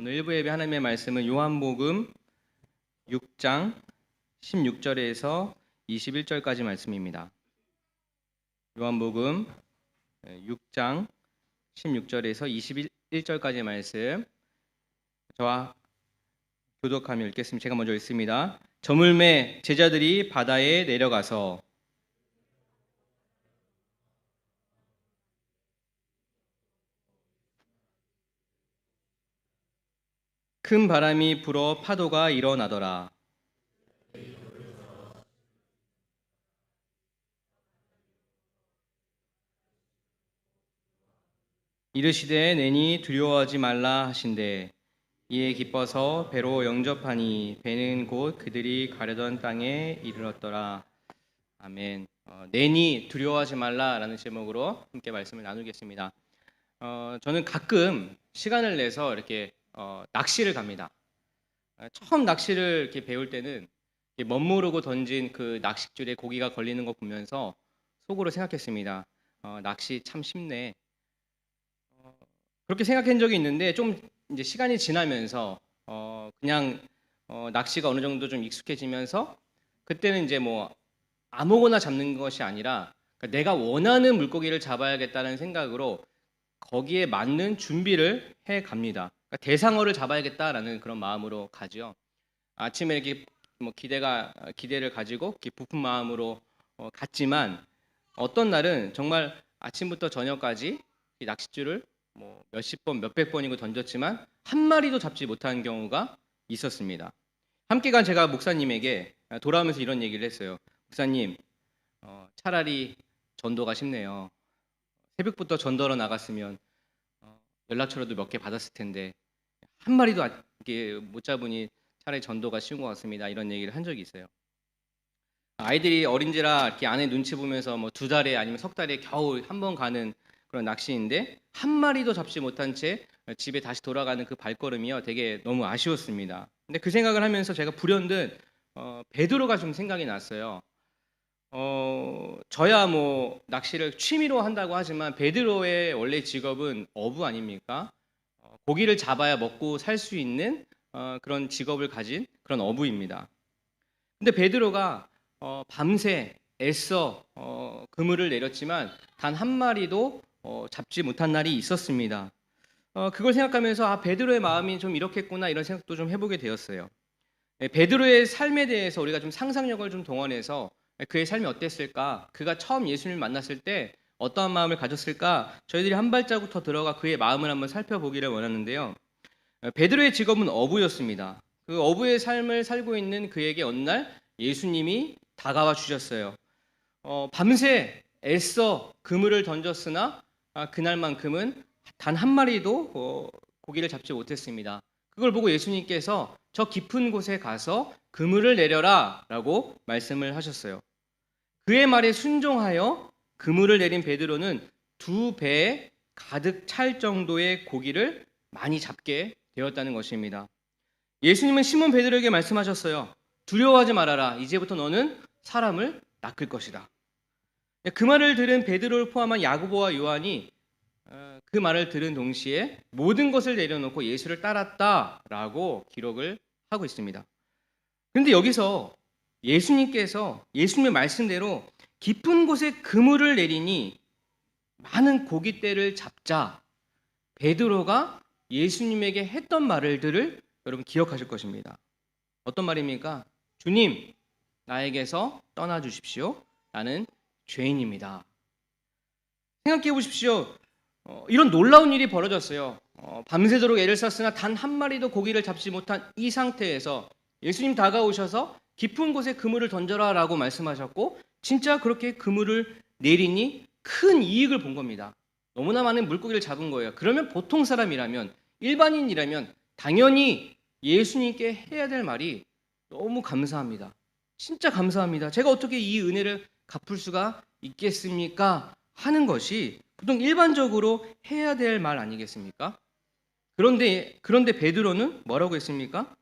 오늘 일부 예배 하나님의 말씀은 요한복음 6장 16절에서 21절까지 말씀입니다. 요한복음 6장 16절에서 21절까지 말씀 저와 교독하며 읽겠습니다. 제가 먼저 읽습니다. 저물매 제자들이 바다에 내려가서 큰 바람이 불어 파도가 일어나더라. 이르시되 내니 두려워하지 말라 하신대 이에 기뻐서 배로 영접하니 배는 곧 그들이 가려던 땅에 이르렀더라. 아멘. 내니 두려워하지 말라라는 제목으로 함께 말씀을 나누겠습니다. 저는 가끔 시간을 내서 이렇게 낚시를 갑니다. 처음 낚시를 이렇게 배울 때는 멋모르고 던진 그 낚싯줄에 고기가 걸리는 거 보면서 속으로 생각했습니다. 낚시 참 쉽네. 그렇게 생각한 적이 있는데 좀 이제 시간이 지나면서 그냥 낚시가 어느 정도 좀 익숙해지면서 그때는 이제 뭐 아무거나 잡는 것이 아니라 그러니까 내가 원하는 물고기를 잡아야겠다는 생각으로 거기에 맞는 준비를 해 갑니다. 그러니까 대상어를 잡아야겠다라는 그런 마음으로 가죠. 아침에 이렇게 뭐 기대를 가지고 이렇게 부푼 마음으로 갔지만 어떤 날은 정말 아침부터 저녁까지 이 낚싯줄을 뭐 몇십 번, 몇백 번이고 던졌지만 한 마리도 잡지 못한 경우가 있었습니다. 함께 간 제가 목사님에게 돌아오면서 이런 얘기를 했어요. 목사님, 차라리 전도가 쉽네요. 새벽부터 전도로 나갔으면 연락처라도 몇 개 받았을 텐데 한 마리도 이렇게 못 잡으니 차라리 전도가 쉬운 것 같습니다. 이런 얘기를 한 적이 있어요. 아이들이 어린지라 이렇게 아내 눈치 보면서 뭐 2달에 아니면 석 달에 겨우 한 번 가는 그런 낚시인데 한 마리도 잡지 못한 채 집에 다시 돌아가는 그 발걸음이요 되게 너무 아쉬웠습니다. 근데 그 생각을 하면서 제가 불현듯 베드로가 좀 생각이 났어요. 저야 뭐 낚시를 취미로 한다고 하지만 베드로의 원래 직업은 어부 아닙니까? 고기를 잡아야 먹고 살 수 있는 그런 직업을 가진 그런 어부입니다. 근데 베드로가 밤새 애써 그물을 내렸지만 단 한 마리도 잡지 못한 날이 있었습니다. 그걸 생각하면서 베드로의 마음이 좀 이렇겠구나 이런 생각도 좀 해보게 되었어요. 베드로의 삶에 대해서 우리가 좀 상상력을 좀 동원해서 그의 삶이 어땠을까? 그가 처음 예수님을 만났을 때 어떠한 마음을 가졌을까? 저희들이 한 발자국 더 들어가 그의 마음을 한번 살펴보기를 원하는데요. 베드로의 직업은 어부였습니다. 그 어부의 삶을 살고 있는 그에게 어느 날 예수님이 다가와 주셨어요. 밤새 애써 그물을 던졌으나 그날만큼은 단 한 마리도 고기를 잡지 못했습니다. 그걸 보고 예수님께서 저 깊은 곳에 가서 그물을 내려라 라고 말씀을 하셨어요. 그의 말에 순종하여 그물을 내린 베드로는 2배에 가득 찰 정도의 고기를 많이 잡게 되었다는 것입니다. 예수님은 시몬 베드로에게 말씀하셨어요. 두려워하지 말아라. 이제부터 너는 사람을 낚을 것이다. 그 말을 들은 베드로를 포함한 야고보와 요한이 그 말을 들은 동시에 모든 것을 내려놓고 예수를 따랐다라고 기록을 하고 있습니다. 그런데 여기서 예수님께서 예수님의 말씀대로 깊은 곳에 그물을 내리니 많은 고깃대를 잡자 베드로가 예수님에게 했던 말들을 여러분 기억하실 것입니다. 어떤 말입니까? 주님, 나에게서 떠나 주십시오. 나는 죄인입니다. 생각해 보십시오. 이런 놀라운 일이 벌어졌어요. 밤새도록 애를 썼으나 단 한 마리도 고기를 잡지 못한 이 상태에서 예수님 다가오셔서 깊은 곳에 그물을 던져라 라고 말씀하셨고 진짜 그렇게 그물을 내리니 큰 이익을 본 겁니다. 너무나 많은 물고기를 잡은 거예요. 그러면 보통 사람이라면 일반인이라면 당연히 예수님께 해야 될 말이 너무 감사합니다. 진짜 감사합니다. 제가 어떻게 이 은혜를 갚을 수가 있겠습니까? 하는 것이 보통 일반적으로 해야 될 말 아니겠습니까? 그런데 베드로는 뭐라고 했습니까?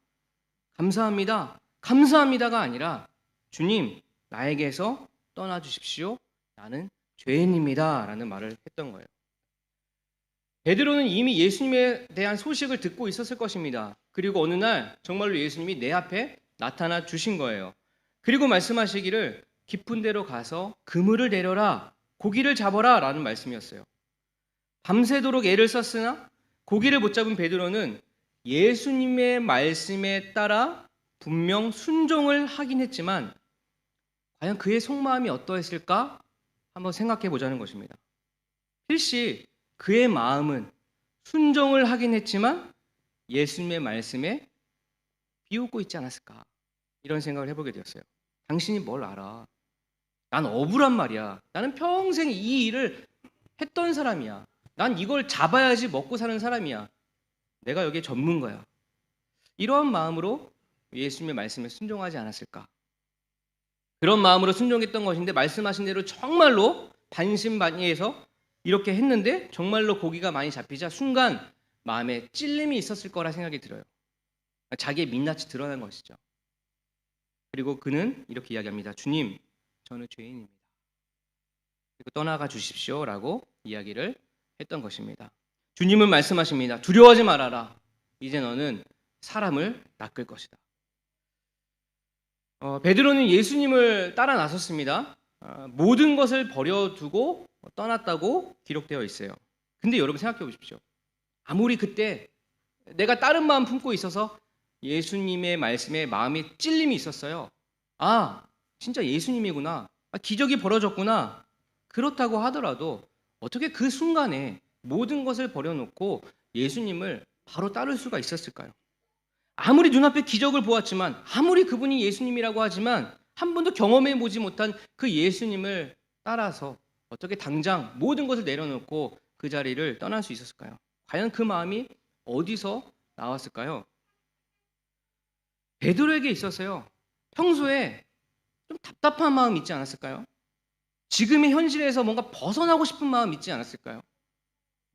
감사합니다. 감사합니다가 아니라 주님, 나에게서 떠나 주십시오. 나는 죄인입니다. 라는 말을 했던 거예요. 베드로는 이미 예수님에 대한 소식을 듣고 있었을 것입니다. 그리고 어느 날 정말로 예수님이 내 앞에 나타나 주신 거예요. 그리고 말씀하시기를 깊은 데로 가서 그물을 내려라, 고기를 잡아라 라는 말씀이었어요. 밤새도록 애를 썼으나 고기를 못 잡은 베드로는 예수님의 말씀에 따라 분명 순종을 하긴 했지만 과연 그의 속마음이 어떠했을까? 한번 생각해 보자는 것입니다. 필시 그의 마음은 순종을 하긴 했지만 예수님의 말씀에 비웃고 있지 않았을까? 이런 생각을 해보게 되었어요. 당신이 뭘 알아? 난 어부란 말이야. 나는 평생 이 일을 했던 사람이야. 난 이걸 잡아야지 먹고 사는 사람이야. 내가 여기에 전문가야. 이러한 마음으로 예수님의 말씀에 순종하지 않았을까? 그런 마음으로 순종했던 것인데 말씀하신 대로 정말로 반신반의해서 이렇게 했는데 정말로 고기가 많이 잡히자 순간 마음에 찔림이 있었을 거라 생각이 들어요. 자기의 민낯이 드러난 것이죠. 그리고 그는 이렇게 이야기합니다. 주님, 저는 죄인입니다. 그리고 떠나가 주십시오라고 이야기를 했던 것입니다. 주님은 말씀하십니다. 두려워하지 말아라. 이제 너는 사람을 낚을 것이다. 베드로는 예수님을 따라 나섰습니다. 모든 것을 버려두고 떠났다고 기록되어 있어요. 근데 여러분 생각해 보십시오. 아무리 그때 내가 다른 마음 품고 있어서 예수님의 말씀에 마음이 찔림이 있었어요. 아, 진짜 예수님이구나. 기적이 벌어졌구나. 그렇다고 하더라도 어떻게 그 순간에 모든 것을 버려놓고 예수님을 바로 따를 수가 있었을까요? 아무리 눈앞에 기적을 보았지만 아무리 그분이 예수님이라고 하지만 한 번도 경험해 보지 못한 그 예수님을 따라서 어떻게 당장 모든 것을 내려놓고 그 자리를 떠날 수 있었을까요? 과연 그 마음이 어디서 나왔을까요? 베드로에게 있었어요. 평소에 좀 답답한 마음 있지 않았을까요? 지금의 현실에서 뭔가 벗어나고 싶은 마음 있지 않았을까요?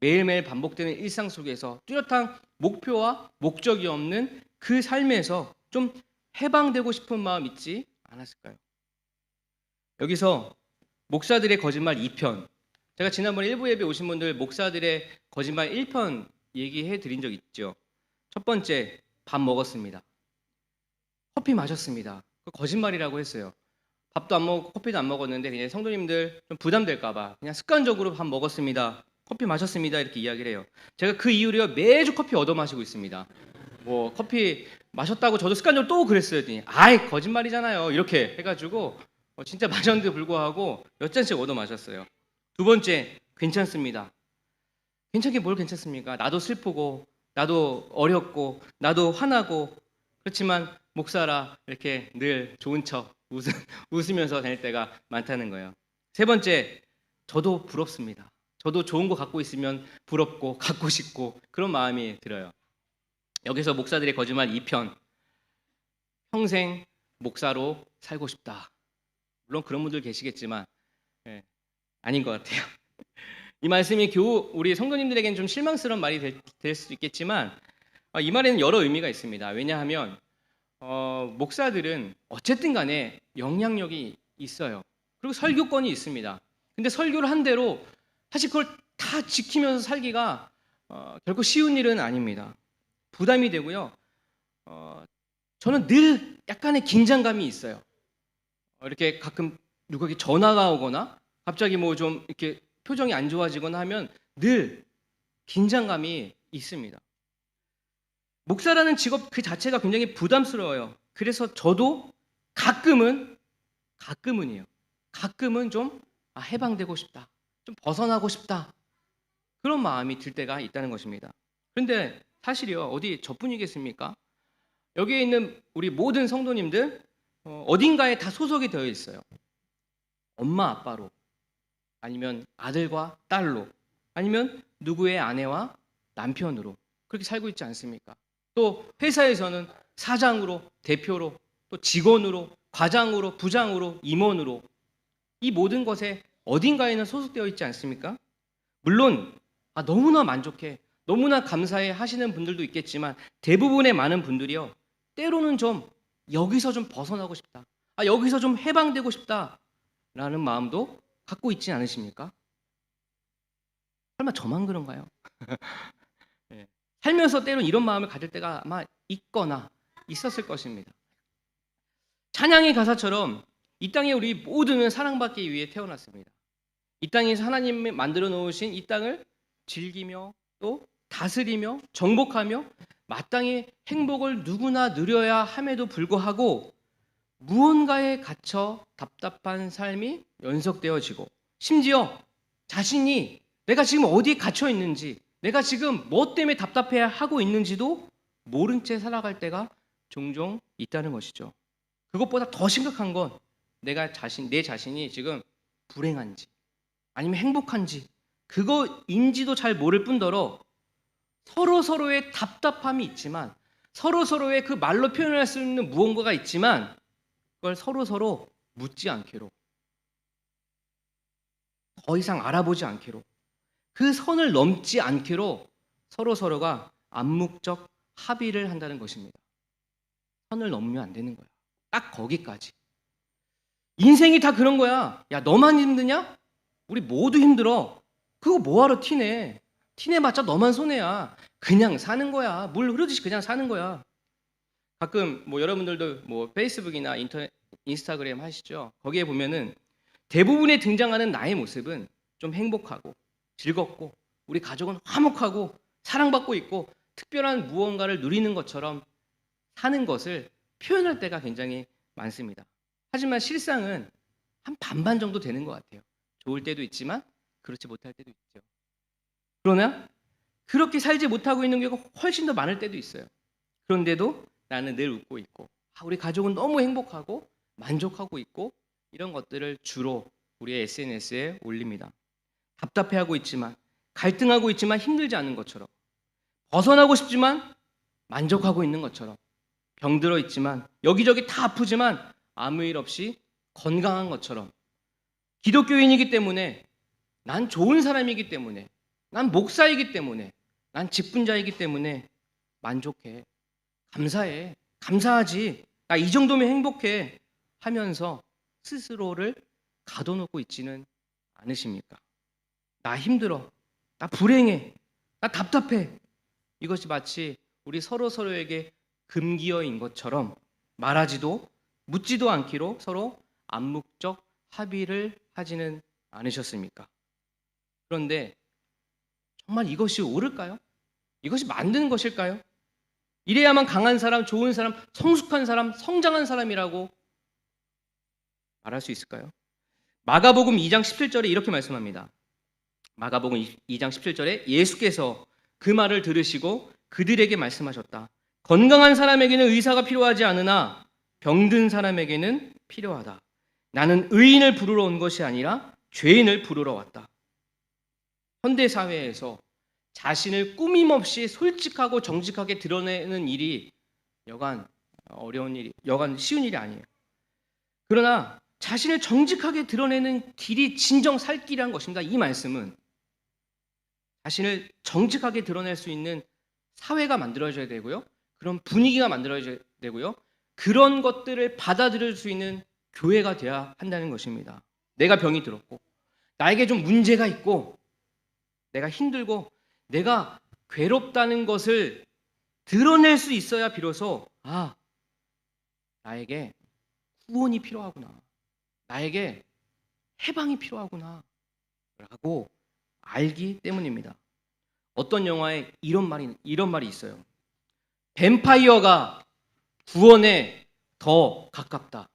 매일매일 반복되는 일상 속에서 뚜렷한 목표와 목적이 없는 그 삶에서 좀 해방되고 싶은 마음 있지 않았을까요? 여기서 목사들의 거짓말 2편, 제가 지난번에 일부 예배 오신 분들 목사들의 거짓말 1편 얘기해 드린 적 있죠. 첫 번째, 밥 먹었습니다. 커피 마셨습니다. 그 거짓말이라고 했어요. 밥도 안 먹고 커피도 안 먹었는데 그냥 성도님들 좀 부담될까 봐 그냥 습관적으로 밥 먹었습니다. 커피 마셨습니다. 이렇게 이야기를 해요. 제가 그 이후로 매주 커피 얻어 마시고 있습니다. 뭐 커피 마셨다고 저도 습관적으로 또 그랬어요. 아이 거짓말이잖아요. 이렇게 해가지고 진짜 마셨는데 불구하고 몇 잔씩 얻어 마셨어요. 두 번째, 괜찮습니다. 괜찮게 뭘 괜찮습니까? 나도 슬프고 나도 어렵고 나도 화나고 그렇지만 목사라 이렇게 늘 좋은 척 웃으면서 다닐 때가 많다는 거예요. 세 번째, 저도 부럽습니다. 저도 좋은 거 갖고 있으면 부럽고 갖고 싶고 그런 마음이 들어요. 여기서 목사들의 거짓말 2편, 평생 목사로 살고 싶다. 물론 그런 분들 계시겠지만 아닌 것 같아요. 이 말씀이 겨우 우리 성도님들에게는 좀 실망스러운 말이 될 수도 있겠지만 이 말에는 여러 의미가 있습니다. 왜냐하면 목사들은 어쨌든 간에 영향력이 있어요. 그리고 설교권이 있습니다. 근데 설교를 한 대로 사실 그걸 다 지키면서 살기가 결코 쉬운 일은 아닙니다. 부담이 되고요. 저는 늘 약간의 긴장감이 있어요. 이렇게 가끔 누구에게 전화가 오거나 갑자기 뭐 좀 이렇게 표정이 안 좋아지거나 하면 늘 긴장감이 있습니다. 목사라는 직업 그 자체가 굉장히 부담스러워요. 그래서 저도 가끔은이에요. 가끔은 좀 해방되고 싶다. 좀 벗어나고 싶다. 그런 마음이 들 때가 있다는 것입니다. 그런데 사실이요. 어디 저뿐이겠습니까? 여기에 있는 우리 모든 성도님들 어딘가에 다 소속이 되어 있어요. 엄마 아빠로 아니면 아들과 딸로 아니면 누구의 아내와 남편으로 그렇게 살고 있지 않습니까? 또 회사에서는 사장으로 대표로 또 직원으로 과장으로 부장으로 임원으로 이 모든 것에 어딘가에는 소속되어 있지 않습니까? 물론 너무나 만족해 너무나 감사해 하시는 분들도 있겠지만 대부분의 많은 분들이요 때로는 좀 여기서 좀 벗어나고 싶다 여기서 좀 해방되고 싶다라는 마음도 갖고 있지 않으십니까? 설마 저만 그런가요? 예. 살면서 때론 이런 마음을 가질 때가 아마 있거나 있었을 것입니다. 찬양의 가사처럼 이 땅에 우리 모두는 사랑받기 위해 태어났습니다. 이 땅에서 하나님이 만들어 놓으신 이 땅을 즐기며 또 다스리며 정복하며 마땅히 행복을 누구나 누려야 함에도 불구하고 무언가에 갇혀 답답한 삶이 연속되어지고 심지어 자신이 내가 지금 어디에 갇혀 있는지 내가 지금 뭐 때문에 답답해 하고 있는지도 모른 채 살아갈 때가 종종 있다는 것이죠. 그것보다 더 심각한 건 내 자신이 지금 불행한지 아니면 행복한지 그거인지도 잘 모를 뿐더러 서로의 답답함이 있지만 서로의 그 말로 표현할 수 있는 무언가가 있지만 그걸 서로 묻지 않기로 더 이상 알아보지 않기로 그 선을 넘지 않기로 서로가 암묵적 합의를 한다는 것입니다. 선을 넘으면 안 되는 거야. 딱 거기까지. 인생이 다 그런 거야. 야, 너만 힘드냐? 우리 모두 힘들어. 그거 뭐하러 티내? 티내봤자 너만 손해야. 그냥 사는 거야. 물 흐르듯이 그냥 사는 거야. 가끔 뭐 여러분들도 뭐 페이스북이나 인스타그램 하시죠? 거기에 보면은 대부분의 등장하는 나의 모습은 좀 행복하고 즐겁고 우리 가족은 화목하고 사랑받고 있고 특별한 무언가를 누리는 것처럼 사는 것을 표현할 때가 굉장히 많습니다. 하지만 실상은 한 반반 정도 되는 것 같아요. 좋을 때도 있지만 그렇지 못할 때도 있죠. 그러나 그렇게 살지 못하고 있는 경우가 훨씬 더 많을 때도 있어요. 그런데도 나는 늘 웃고 있고 우리 가족은 너무 행복하고 만족하고 있고 이런 것들을 주로 우리의 SNS에 올립니다. 답답해하고 있지만 갈등하고 있지만 힘들지 않은 것처럼 벗어나고 싶지만 만족하고 있는 것처럼 병들어 있지만 여기저기 다 아프지만 아무 일 없이 건강한 것처럼 기독교인이기 때문에 난 좋은 사람이기 때문에 난 목사이기 때문에 난 직분자이기 때문에 만족해 감사해 감사하지 나 이 정도면 행복해 하면서 스스로를 가둬놓고 있지는 않으십니까? 나 힘들어 나 불행해 나 답답해 이것이 마치 우리 서로에게 금기어인 것처럼 말하지도 묻지도 않기로 서로 암묵적 합의를 하지는 않으셨습니까? 그런데 정말 이것이 옳을까요? 이것이 만드는 것일까요? 이래야만 강한 사람, 좋은 사람, 성숙한 사람, 성장한 사람이라고 말할 수 있을까요? 마가복음 2장 17절에 이렇게 말씀합니다. 마가복음 2장 17절에 예수께서 그 말을 들으시고 그들에게 말씀하셨다. 건강한 사람에게는 의사가 필요하지 않으나 병든 사람에게는 필요하다. 나는 의인을 부르러 온 것이 아니라 죄인을 부르러 왔다. 현대 사회에서 자신을 꾸밈없이 솔직하고 정직하게 드러내는 일이 여간 어려운 일이, 여간 쉬운 일이 아니에요. 그러나 자신을 정직하게 드러내는 길이 진정 살 길이라는 것입니다. 이 말씀은 자신을 정직하게 드러낼 수 있는 사회가 만들어져야 되고요. 그런 분위기가 만들어져야 되고요. 그런 것들을 받아들일 수 있는 교회가 돼야 한다는 것입니다. 내가 병이 들었고 나에게 좀 문제가 있고 내가 힘들고 내가 괴롭다는 것을 드러낼 수 있어야 비로소 나에게 구원이 필요하구나. 나에게 해방이 필요하구나. 라고 알기 때문입니다. 어떤 영화에 이런 말이 있어요. 뱀파이어가 구원에 더 가깝다.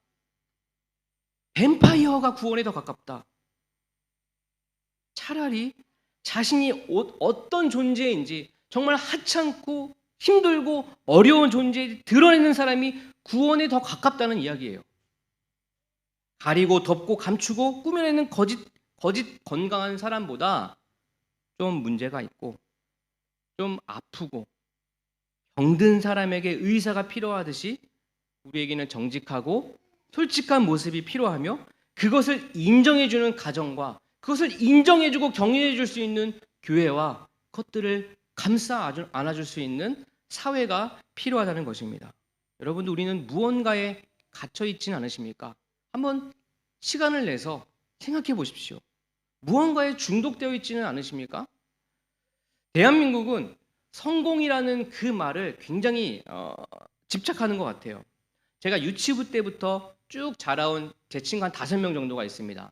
뱀파이어가 구원에 더 가깝다. 차라리 자신이 어떤 존재인지 정말 하찮고 힘들고 어려운 존재에 드러내는 사람이 구원에 더 가깝다는 이야기예요. 가리고 덮고 감추고 꾸며내는 거짓 건강한 사람보다 좀 문제가 있고 좀 아프고 병든 사람에게 의사가 필요하듯이 우리에게는 정직하고 솔직한 모습이 필요하며 그것을 인정해주는 가정과 그것을 인정해주고 격려해줄 수 있는 교회와 그것들을 감싸 안아줄 수 있는 사회가 필요하다는 것입니다. 여러분들 우리는 무언가에 갇혀 있지는 않으십니까? 한번 시간을 내서 생각해 보십시오. 무언가에 중독되어 있지는 않으십니까? 대한민국은 성공이라는 그 말을 굉장히 집착하는 것 같아요. 제가 유치부 때부터 쭉 자라온 제 친구 한 5명 정도가 있습니다.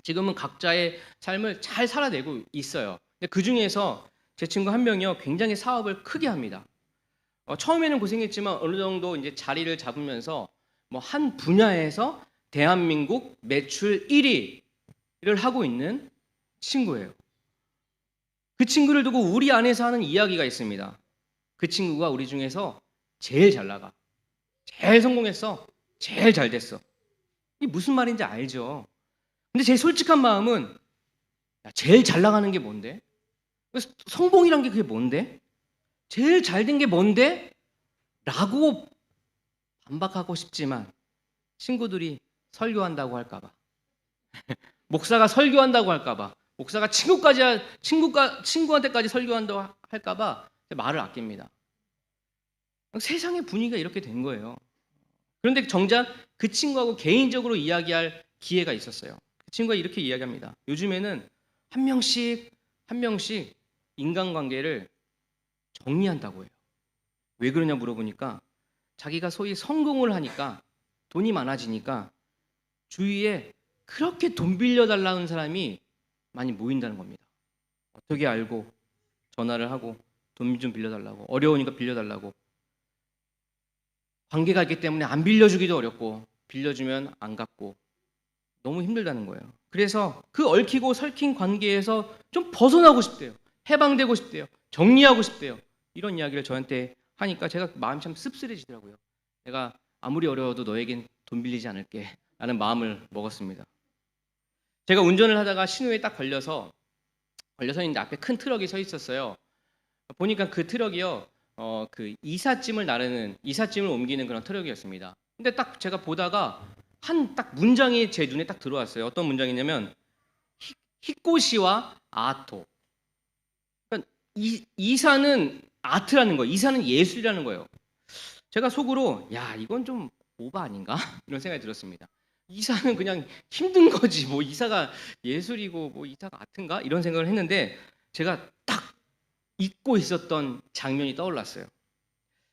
지금은 각자의 삶을 잘 살아내고 있어요. 근데 그 중에서 제 친구 한 명이요, 굉장히 사업을 크게 합니다. 처음에는 고생했지만 어느 정도 이제 자리를 잡으면서 뭐 한 분야에서 대한민국 매출 1위를 하고 있는 친구예요. 그 친구를 두고 우리 안에서 하는 이야기가 있습니다. 그 친구가 우리 중에서 제일 잘 나가. 제일 성공했어. 제일 잘 됐어. 이게 무슨 말인지 알죠? 근데 제 솔직한 마음은, 야, 제일 잘 나가는 게 뭔데? 성공이란 게 그게 뭔데? 제일 잘 된 게 뭔데? 라고 반박하고 싶지만 친구들이 설교한다고 할까봐, 목사가 설교한다고 할까봐, 목사가 친구한테까지 설교한다고 할까봐 말을 아낍니다. 세상의 분위기가 이렇게 된 거예요. 그런데 정작 그 친구하고 개인적으로 이야기할 기회가 있었어요. 그 친구가 이렇게 이야기합니다. 요즘에는 한 명씩 인간관계를 정리한다고 해요. 왜 그러냐 물어보니까 자기가 소위 성공을 하니까, 돈이 많아지니까 주위에 그렇게 돈 빌려달라는 사람이 많이 모인다는 겁니다. 어떻게 알고 전화를 하고 돈 좀 빌려달라고, 어려우니까 빌려달라고. 관계가 있기 때문에 안 빌려주기도 어렵고 빌려주면 안 갚고 너무 힘들다는 거예요. 그래서 그 얽히고 설킨 관계에서 좀 벗어나고 싶대요. 해방되고 싶대요. 정리하고 싶대요. 이런 이야기를 저한테 하니까 제가 마음이 참 씁쓸해지더라고요. 내가 아무리 어려워도 너에겐 돈 빌리지 않을게 라는 마음을 먹었습니다. 제가 운전을 하다가 신호에 딱 걸려서 있는데 앞에 큰 트럭이 서 있었어요. 보니까 그 트럭이요, 그 이삿짐을 옮기는 그런 트럭이었습니다. 근데 딱 제가 보다가 한 딱 문장이 제 눈에 딱 들어왔어요. 어떤 문장이냐면 히코시와 아토. 그러니까 이사는 아트라는 거예요. 이사는 예술이라는 거예요. 제가 속으로, 야, 이건 좀 오바 아닌가? 이런 생각이 들었습니다. 이사는 그냥 힘든 거지, 뭐 이사가 예술이고 뭐 이사가 아트인가? 이런 생각을 했는데 제가 딱 잊고 있었던 장면이 떠올랐어요.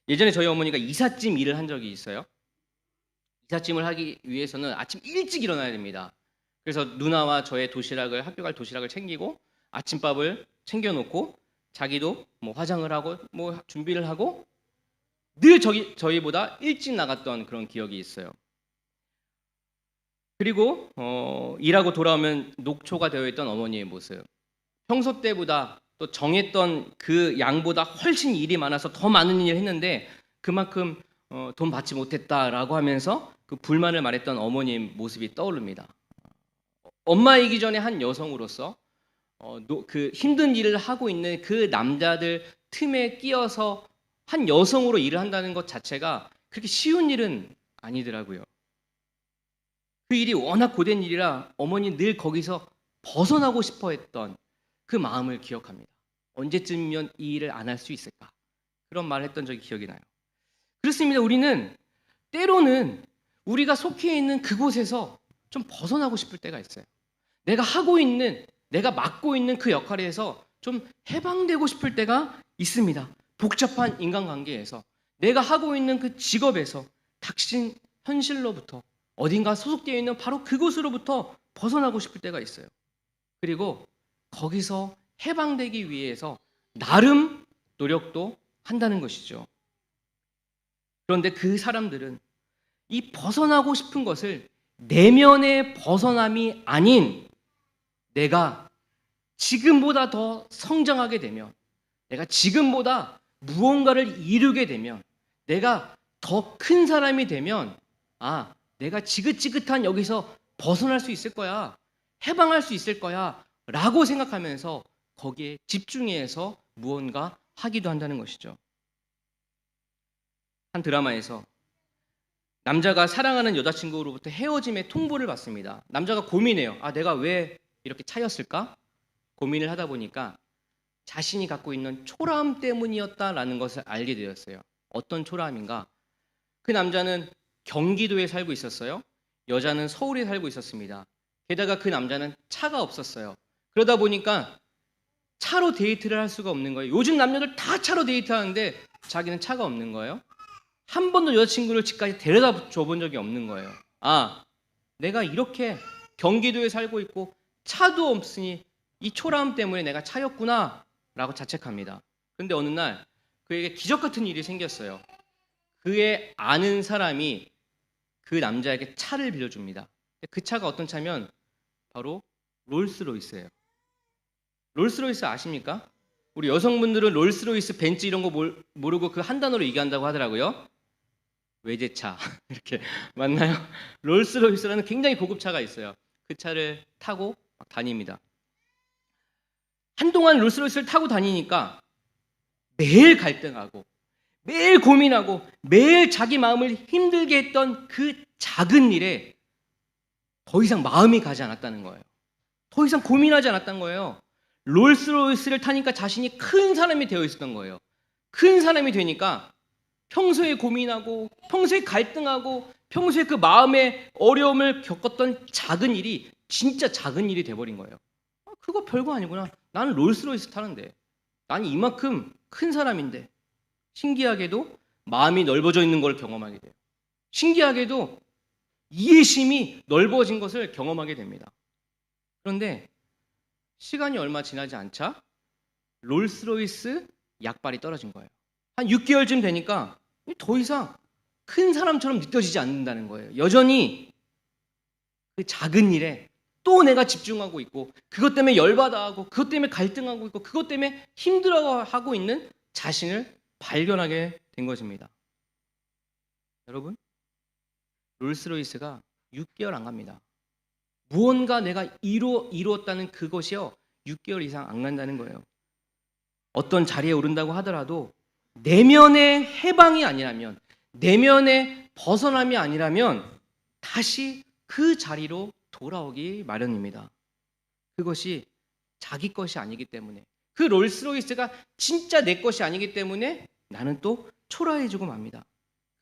예전에 저희 어머니가 이삿짐 일을 한 적이 있어요. 이삿짐을 하기 위해서는 아침 일찍 일어나야 됩니다. 그래서 누나와 저의 학교 갈 도시락을 챙기고 아침밥을 챙겨놓고 자기도 뭐 화장을 하고 뭐 준비를 하고 늘 저희보다 일찍 나갔던 그런 기억이 있어요. 그리고 일하고 돌아오면 녹초가 되어 있던 어머니의 모습. 평소 때보다 또 정했던 그 양보다 훨씬 일이 많아서 더 많은 일을 했는데 그만큼 돈 받지 못했다라고 하면서 그 불만을 말했던 어머니의 모습이 떠오릅니다. 엄마이기 전에 한 여성으로서 그 힘든 일을 하고 있는 그 남자들 틈에 끼어서 한 여성으로 일을 한다는 것 자체가 그렇게 쉬운 일은 아니더라고요. 그 일이 워낙 고된 일이라 어머니 늘 거기서 벗어나고 싶어 했던 그 마음을 기억합니다. 언제쯤이면 이 일을 안 할 수 있을까? 그런 말을 했던 적이 기억이 나요. 그렇습니다. 우리는 때로는 우리가 속해 있는 그곳에서 좀 벗어나고 싶을 때가 있어요. 내가 맡고 있는 그 역할에서 좀 해방되고 싶을 때가 있습니다. 복잡한 인간관계에서, 내가 하고 있는 그 직업에서, 닥친 현실로부터, 어딘가 소속되어 있는 바로 그곳으로부터 벗어나고 싶을 때가 있어요. 그리고 거기서 해방되기 위해서 나름 노력도 한다는 것이죠. 그런데 그 사람들은 이 벗어나고 싶은 것을 내면의 벗어남이 아닌 내가 지금보다 더 성장하게 되면, 내가 지금보다 무언가를 이루게 되면, 내가 더 큰 사람이 되면, 아, 내가 지긋지긋한 여기서 벗어날 수 있을 거야, 해방할 수 있을 거야 라고 생각하면서 거기에 집중해서 무언가 하기도 한다는 것이죠. 한 드라마에서 남자가 사랑하는 여자친구로부터 헤어짐의 통보를 받습니다. 남자가 고민해요. 아, 내가 왜 이렇게 차였을까? 고민을 하다 보니까 자신이 갖고 있는 초라함 때문이었다라는 것을 알게 되었어요. 어떤 초라함인가? 그 남자는 경기도에 살고 있었어요. 여자는 서울에 살고 있었습니다. 게다가 그 남자는 차가 없었어요. 그러다 보니까 차로 데이트를 할 수가 없는 거예요. 요즘 남녀들 다 차로 데이트하는데 자기는 차가 없는 거예요. 한 번도 여자친구를 집까지 데려다 줘본 적이 없는 거예요. 아, 내가 이렇게 경기도에 살고 있고 차도 없으니 이 초라함 때문에 내가 차였구나 라고 자책합니다. 그런데 어느 날 그에게 기적 같은 일이 생겼어요. 그의 아는 사람이 그 남자에게 차를 빌려줍니다. 그 차가 어떤 차면 바로 롤스로이스예요. 롤스로이스 아십니까? 우리 여성분들은 롤스로이스, 벤츠 이런 거 모르고 그 한 단어로 얘기한다고 하더라고요. 외제차 이렇게 맞나요? 롤스로이스라는 굉장히 고급차가 있어요. 그 차를 타고 막 다닙니다. 한동안 롤스로이스를 타고 다니니까 매일 갈등하고 매일 고민하고 매일 자기 마음을 힘들게 했던 그 작은 일에 더 이상 마음이 가지 않았다는 거예요. 더 이상 고민하지 않았던 거예요. 롤스로이스를 타니까 자신이 큰 사람이 되어 있었던 거예요. 큰 사람이 되니까 평소에 고민하고 평소에 갈등하고 평소에 그 마음의 어려움을 겪었던 작은 일이 진짜 작은 일이 돼버린 거예요. 그거 별거 아니구나. 나는 롤스로이스 타는데. 나는 이만큼 큰 사람인데. 신기하게도 마음이 넓어져 있는 걸 경험하게 돼요. 신기하게도 이해심이 넓어진 것을 경험하게 됩니다. 그런데 시간이 얼마 지나지 않자 롤스로이스 약발이 떨어진 거예요. 한 6개월쯤 되니까 더 이상 큰 사람처럼 느껴지지 않는다는 거예요. 여전히 그 작은 일에 또 내가 집중하고 있고 그것 때문에 열받아하고 그것 때문에 갈등하고 있고 그것 때문에 힘들어하고 있는 자신을 발견하게 된 것입니다. 여러분, 롤스로이스가 6개월 안 갑니다. 무언가 내가 이루었다는 그것이요 6개월 이상 안 간다는 거예요. 어떤 자리에 오른다고 하더라도 내면의 해방이 아니라면, 내면의 벗어남이 아니라면 다시 그 자리로 돌아오기 마련입니다. 그것이 자기 것이 아니기 때문에, 그 롤스로이스가 진짜 내 것이 아니기 때문에 나는 또 초라해지고 맙니다.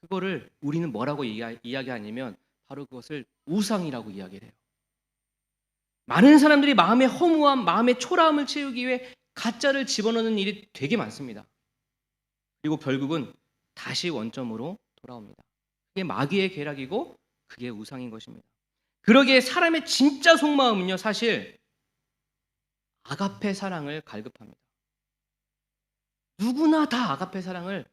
그거를 우리는 뭐라고 이야기하냐면 바로 그것을 우상이라고 이야기를 해요. 많은 사람들이 마음의 허무함, 마음의 초라함을 채우기 위해 가짜를 집어넣는 일이 되게 많습니다. 그리고 결국은 다시 원점으로 돌아옵니다. 그게 마귀의 계략이고 그게 우상인 것입니다. 그러기에 사람의 진짜 속마음은요, 사실 아가페 사랑을 갈급합니다. 누구나 다 아가페 사랑을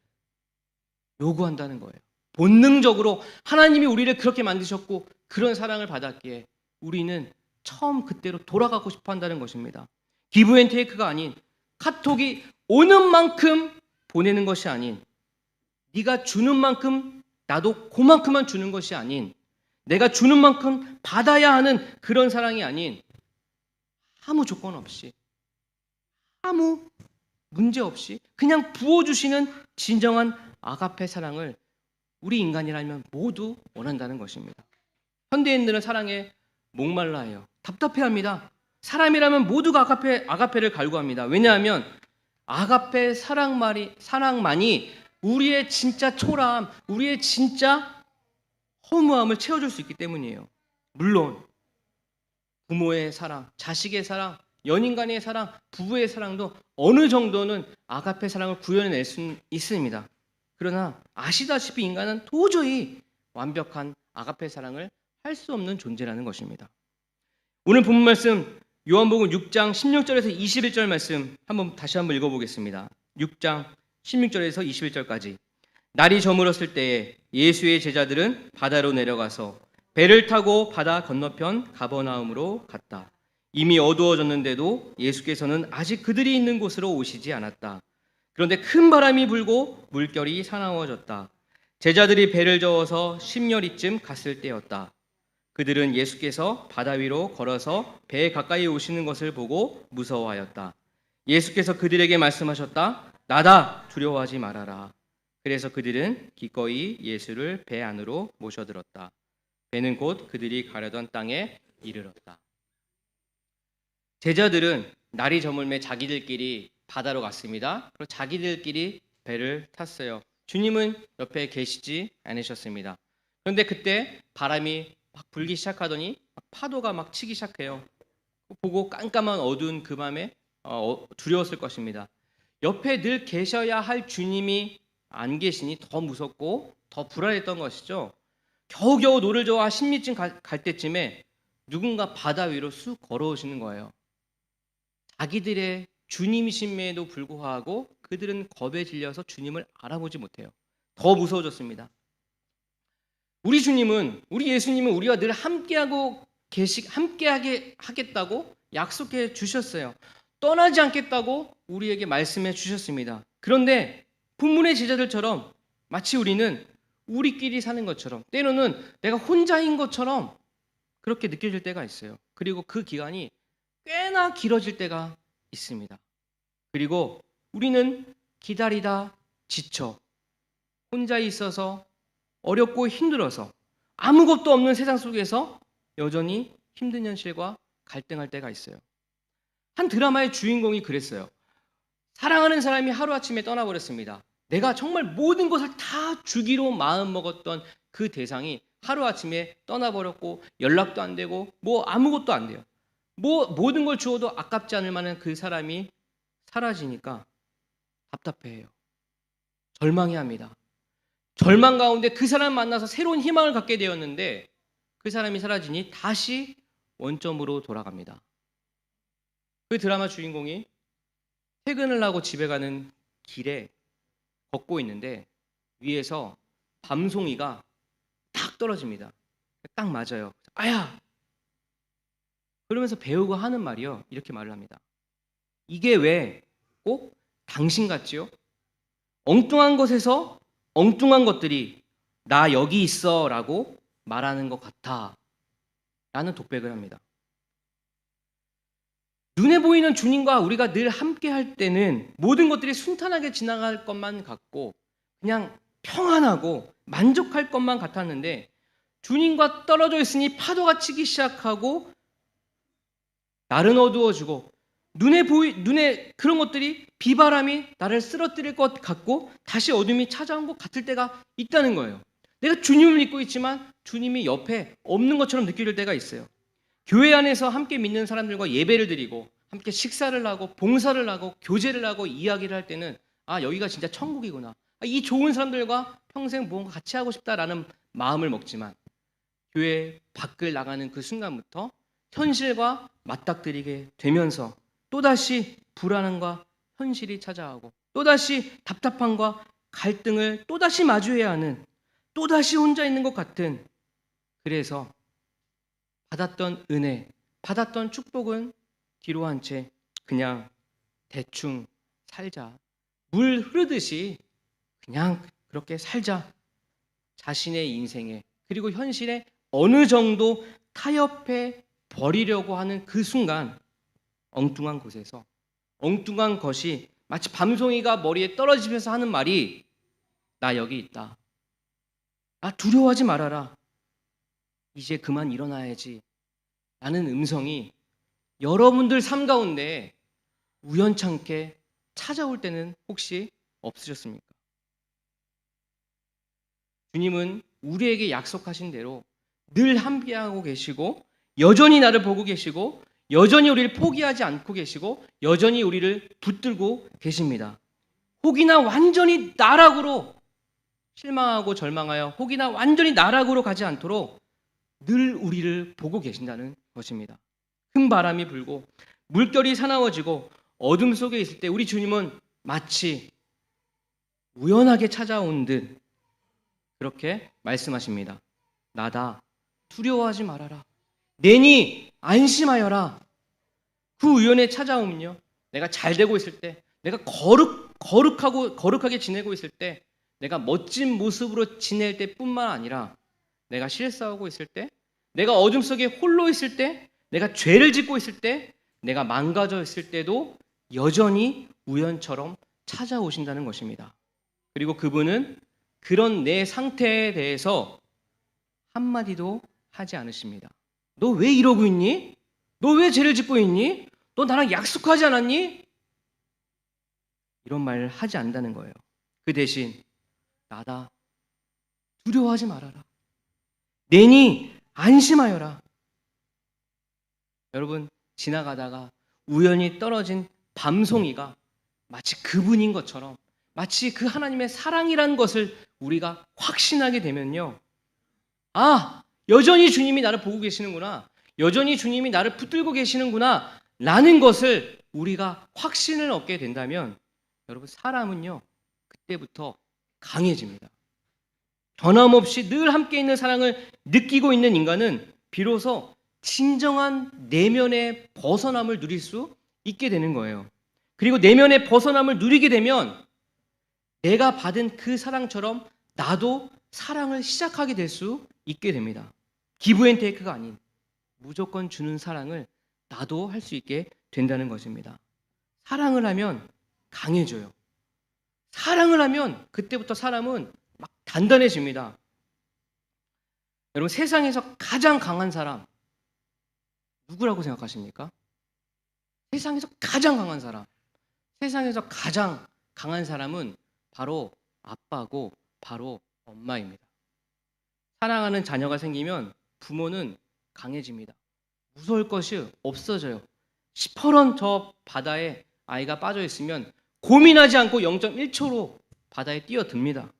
요구한다는 거예요. 본능적으로 하나님이 우리를 그렇게 만드셨고 그런 사랑을 받았기에 우리는 처음 그때로 돌아가고 싶어 한다는 것입니다. 기브앤테이크가 아닌, 카톡이 오는 만큼 보내는 것이 아닌, 네가 주는 만큼 나도 그만큼만 주는 것이 아닌, 내가 주는 만큼 받아야 하는 그런 사랑이 아닌, 아무 조건 없이, 아무 문제 없이 그냥 부어주시는 진정한 아가페 사랑을 우리 인간이라면 모두 원한다는 것입니다. 현대인들은 사랑에 목말라해요. 답답해합니다. 사람이라면 모두가 아가페를 갈구합니다. 왜냐하면 아가페 사랑만이 우리의 진짜 초라함, 우리의 진짜 허무함을 채워줄 수 있기 때문이에요. 물론 부모의 사랑, 자식의 사랑, 연인 간의 사랑, 부부의 사랑도 어느 정도는 아가페 사랑을 구현해낼 수 있습니다. 그러나 아시다시피 인간은 도저히 완벽한 아가페 사랑을 할 수 없는 존재라는 것입니다. 오늘 본문 말씀 요한복음 6장 16절에서 21절 말씀 다시 한번 읽어보겠습니다. 6장 16절에서 21절까지. 날이 저물었을 때에 예수의 제자들은 바다로 내려가서 배를 타고 바다 건너편 가버나움으로 갔다. 이미 어두워졌는데도 예수께서는 아직 그들이 있는 곳으로 오시지 않았다. 그런데 큰 바람이 불고 물결이 사나워졌다. 제자들이 배를 저어서 심려리쯤 갔을 때였다. 그들은 예수께서 바다 위로 걸어서 배에 가까이 오시는 것을 보고 무서워하였다. 예수께서 그들에게 말씀하셨다. 나다, 두려워하지 말아라. 그래서 그들은 기꺼이 예수를 배 안으로 모셔들었다. 배는 곧 그들이 가려던 땅에 이르렀다. 제자들은 날이 저물매 자기들끼리 바다로 갔습니다. 그리고 자기들끼리 배를 탔어요. 주님은 옆에 계시지 않으셨습니다. 그런데 그때 바람이 막 불기 시작하더니 파도가 막 치기 시작해요. 보고 깜깜한 어두운 그 밤에 두려웠을 것입니다. 옆에 늘 계셔야 할 주님이 안 계시니 더 무섭고 더 불안했던 것이죠. 겨우겨우 노를 저어 10리쯤 갈 때쯤에 누군가 바다 위로 쑥 걸어오시는 거예요. 자기들의 주님이심에도 불구하고 그들은 겁에 질려서 주님을 알아보지 못해요. 더 무서워졌습니다. 우리 예수님은 우리와 늘 함께하게 하겠다고 약속해 주셨어요. 떠나지 않겠다고 우리에게 말씀해 주셨습니다. 그런데 본문의 제자들처럼 마치 우리는 우리끼리 사는 것처럼, 때로는 내가 혼자인 것처럼 그렇게 느껴질 때가 있어요. 그리고 그 기간이 꽤나 길어질 때가 있습니다. 그리고 우리는 기다리다 지쳐 혼자 있어서 어렵고 힘들어서 아무것도 없는 세상 속에서 여전히 힘든 현실과 갈등할 때가 있어요. 한 드라마의 주인공이 그랬어요. 사랑하는 사람이 하루아침에 떠나버렸습니다. 내가 정말 모든 것을 다 주기로 마음먹었던 그 대상이 하루아침에 떠나버렸고 연락도 안 되고 아무것도 안 돼요. 모든 걸 주어도 아깝지 않을 만한 그 사람이 사라지니까 답답해해요. 절망해합니다. 절망 가운데 그 사람 만나서 새로운 희망을 갖게 되었는데 그 사람이 사라지니 다시 원점으로 돌아갑니다. 그 드라마 주인공이 퇴근을 하고 집에 가는 길에 걷고 있는데 위에서 밤송이가 딱 떨어집니다. 딱 맞아요. 아야! 그러면서 배우가 하는 말이요. 이렇게 말을 합니다. 이게 왜 꼭 당신 같지요? 엉뚱한 곳에서 엉뚱한 것들이 나 여기 있어 라고 말하는 것 같아 라는 독백을 합니다. 눈에 보이는 주님과 우리가 늘 함께 할 때는 모든 것들이 순탄하게 지나갈 것만 같고 그냥 평안하고 만족할 것만 같았는데 주님과 떨어져 있으니 파도가 치기 시작하고 날은 어두워지고 눈에 그런 것들이 비바람이 나를 쓰러뜨릴 것 같고 다시 어둠이 찾아온 것 같을 때가 있다는 거예요. 내가 주님을 믿고 있지만 주님이 옆에 없는 것처럼 느껴질 때가 있어요. 교회 안에서 함께 믿는 사람들과 예배를 드리고 함께 식사를 하고 봉사를 하고 교제를 하고 이야기를 할 때는 여기가 진짜 천국이구나. 이 좋은 사람들과 평생 무언가 같이 하고 싶다라는 마음을 먹지만 교회 밖을 나가는 그 순간부터 현실과 맞닥뜨리게 되면서 또다시 불안함과 현실이 찾아오고 또다시 답답함과 갈등을 또다시 마주해야 하는 또다시 혼자 있는 것 같은 그래서 받았던 은혜, 받았던 축복은 뒤로 한 채 그냥 대충 살자. 물 흐르듯이 그냥 그렇게 살자. 자신의 인생에 그리고 현실에 어느 정도 타협해 버리려고 하는 그 순간 엉뚱한 곳에서 엉뚱한 것이 마치 밤송이가 머리에 떨어지면서 하는 말이 나 여기 있다. 두려워하지 말아라. 이제 그만 일어나야지. 라는 음성이 여러분들 삶 가운데 우연찮게 찾아올 때는 혹시 없으셨습니까? 주님은 우리에게 약속하신 대로 늘 함께하고 계시고 여전히 나를 보고 계시고 여전히 우리를 포기하지 않고 계시고 여전히 우리를 붙들고 계십니다. 혹이나 완전히 나락으로 실망하고 절망하여 혹이나 완전히 나락으로 가지 않도록 늘 우리를 보고 계신다는 것입니다. 큰 바람이 불고 물결이 사나워지고 어둠 속에 있을 때 우리 주님은 마치 우연하게 찾아온 듯 그렇게 말씀하십니다. 나다 두려워하지 말아라. 내니 안심하여라. 그 우연에 찾아오면요. 내가 잘 되고 있을 때, 내가 거룩하게 지내고 있을 때, 내가 멋진 모습으로 지낼 때뿐만 아니라 내가 실수하고 있을 때, 내가 어둠 속에 홀로 있을 때, 내가 죄를 짓고 있을 때, 내가 망가져 있을 때도 여전히 우연처럼 찾아오신다는 것입니다. 그리고 그분은 그런 내 상태에 대해서 한마디도 하지 않으십니다. 너 왜 이러고 있니? 너 왜 죄를 짓고 있니? 너 나랑 약속하지 않았니? 이런 말을 하지 않는다는 거예요. 그 대신 나다 두려워하지 말아라. 내니 안심하여라. 여러분 지나가다가 우연히 떨어진 밤송이가 마치 그분인 것처럼, 마치 그 하나님의 사랑이라는 것을 우리가 확신하게 되면요, 아, 여전히 주님이 나를 보고 계시는구나, 여전히 주님이 나를 붙들고 계시는구나 라는 것을 우리가 확신을 얻게 된다면, 여러분, 사람은요 그때부터 강해집니다. 변함없이 늘 함께 있는 사랑을 느끼고 있는 인간은 비로소 진정한 내면의 벗어남을 누릴 수 있게 되는 거예요. 그리고 내면의 벗어남을 누리게 되면 내가 받은 그 사랑처럼 나도 사랑을 시작하게 될 수 있게 됩니다. 기브 앤 테이크가 아닌 무조건 주는 사랑을 나도 할 수 있게 된다는 것입니다. 사랑을 하면 강해져요. 사랑을 하면 그때부터 사람은 막 단단해집니다. 여러분, 세상에서 가장 강한 사람 누구라고 생각하십니까? 세상에서 가장 강한 사람, 세상에서 가장 강한 사람은 바로 아빠고 바로 엄마입니다. 사랑하는 자녀가 생기면 부모는 강해집니다. 무서울 것이 없어져요. 시퍼런 저 바다에 아이가 빠져 있으면 고민하지 않고 0.1초로 바다에 뛰어듭니다.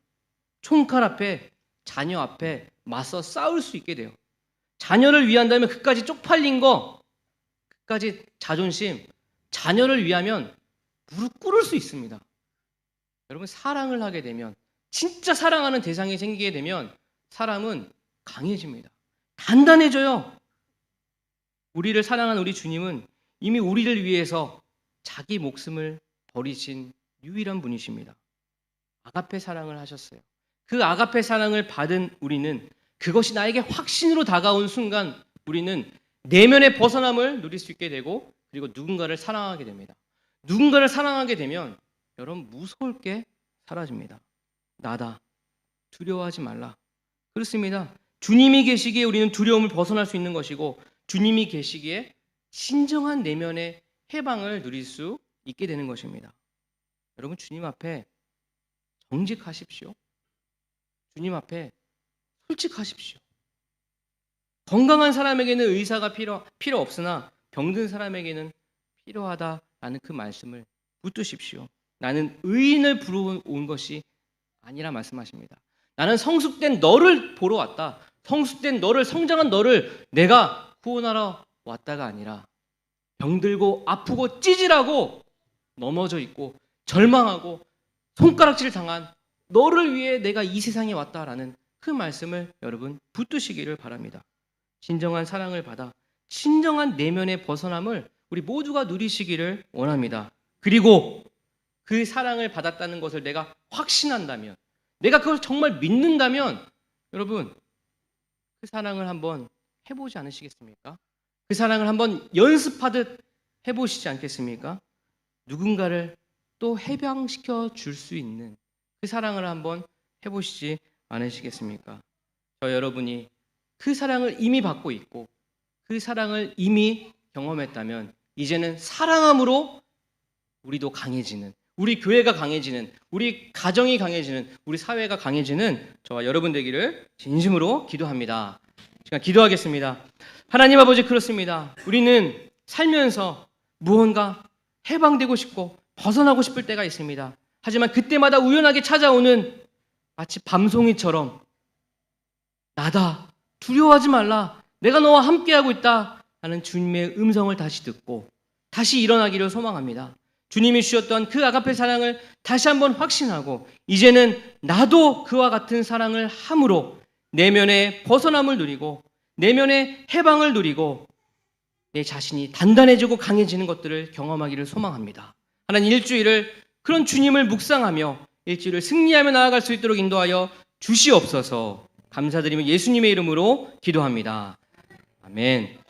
총칼 앞에, 자녀 앞에 맞서 싸울 수 있게 돼요. 자녀를 위한다면 그까지 쪽팔린 거, 그까지 자존심, 자녀를 위하면 무릎 꿇을 수 있습니다. 여러분, 사랑을 하게 되면, 진짜 사랑하는 대상이 생기게 되면 사람은 강해집니다. 단단해져요. 우리를 사랑하는 우리 주님은 이미 우리를 위해서 자기 목숨을 버리신 유일한 분이십니다. 아가페 사랑을 하셨어요. 그 아가페 사랑을 받은 우리는 그것이 나에게 확신으로 다가온 순간 우리는 내면의 벗어남을 누릴 수 있게 되고, 그리고 누군가를 사랑하게 됩니다. 누군가를 사랑하게 되면 여러분, 무서울 게 사라집니다. 나다, 두려워하지 말라. 그렇습니다. 주님이 계시기에 우리는 두려움을 벗어날 수 있는 것이고, 주님이 계시기에 진정한 내면의 해방을 누릴 수 있게 되는 것입니다. 여러분, 주님 앞에 정직하십시오. 주님 앞에 솔직하십시오. 건강한 사람에게는 의사가 필요 없으나 병든 사람에게는 필요하다라는 그 말씀을 붙드십시오. 나는 의인을 부르러 온 것이 아니라 말씀하십니다. 나는 성숙된 너를 보러 왔다. 성숙된 너를, 성장한 너를 내가 구원하러 왔다가 아니라 병들고 아프고 찌질하고 넘어져 있고 절망하고 손가락질 당한 너를 위해 내가 이 세상에 왔다라는 그 말씀을 여러분 붙드시기를 바랍니다. 진정한 사랑을 받아 진정한 내면의 벗어남을 우리 모두가 누리시기를 원합니다. 그리고 그 사랑을 받았다는 것을 내가 확신한다면, 내가 그걸 정말 믿는다면 여러분, 그 사랑을 한번 해보지 않으시겠습니까? 그 사랑을 한번 연습하듯 해보시지 않겠습니까? 누군가를 또 해방시켜 줄 수 있는 그 사랑을 한번 해보시지 않으시겠습니까? 저 여러분이 그 사랑을 이미 받고 있고 그 사랑을 이미 경험했다면 이제는 사랑함으로 우리도 강해지는, 우리 교회가 강해지는, 우리 가정이 강해지는, 우리 사회가 강해지는 저와 여러분 되기를 진심으로 기도합니다. 제가 기도하겠습니다. 하나님 아버지, 그렇습니다. 우리는 살면서 무언가 해방되고 싶고 벗어나고 싶을 때가 있습니다. 하지만 그때마다 우연하게 찾아오는 마치 밤송이처럼 나다, 두려워하지 말라, 내가 너와 함께하고 있다 하는 주님의 음성을 다시 듣고 다시 일어나기를 소망합니다. 주님이 주셨던 그 아가페 사랑을 다시 한번 확신하고 이제는 나도 그와 같은 사랑을 함으로 내면의 벗어남을 누리고 내면의 해방을 누리고 내 자신이 단단해지고 강해지는 것들을 경험하기를 소망합니다. 하나님, 일주일을 그런 주님을 묵상하며 일주일을 승리하며 나아갈 수 있도록 인도하여 주시옵소서. 감사드리며 예수님의 이름으로 기도합니다. 아멘.